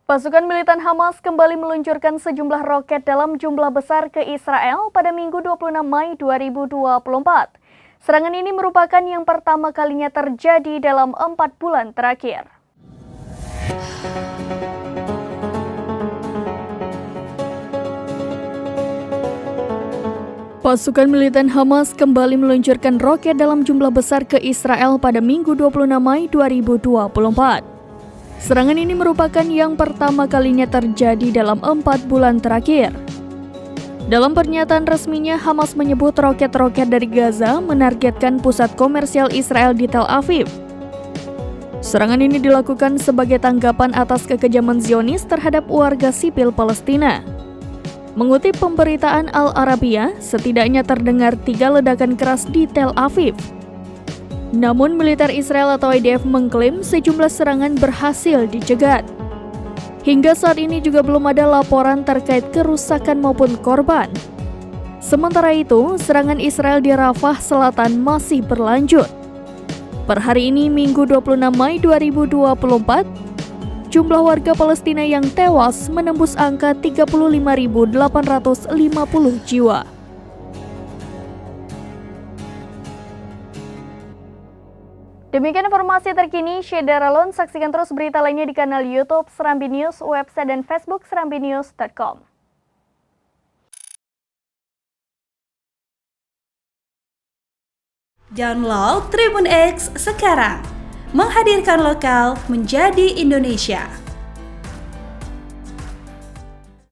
Pasukan militan Hamas kembali meluncurkan sejumlah roket dalam jumlah besar ke Israel pada Minggu 26 Mei 2024. Serangan ini merupakan yang pertama kalinya terjadi dalam 4 bulan terakhir. Pasukan militan Hamas kembali meluncurkan roket dalam jumlah besar ke Israel pada Minggu 26 Mei 2024. Serangan ini merupakan yang pertama kalinya terjadi dalam 4 bulan terakhir. Dalam pernyataan resminya, Hamas menyebut roket-roket dari Gaza menargetkan pusat komersial Israel di Tel Aviv. Serangan ini dilakukan sebagai tanggapan atas kekejaman Zionis terhadap warga sipil Palestina. Mengutip pemberitaan Al Arabiya, setidaknya terdengar 3 ledakan keras di Tel Aviv. Namun militer Israel atau IDF mengklaim sejumlah serangan berhasil dicegat. Hingga saat ini juga belum ada laporan terkait kerusakan maupun korban. Sementara itu, serangan Israel di Rafah Selatan masih berlanjut. Per hari ini, Minggu 26 Mei 2024, jumlah warga Palestina yang tewas menembus angka 35.850 jiwa. Demikian informasi terkini, Syedara Lon. Saksikan terus berita lainnya di kanal YouTube Serambi News, website dan Facebook serambinews.com. Download Tribun X sekarang, menghadirkan lokal menjadi Indonesia.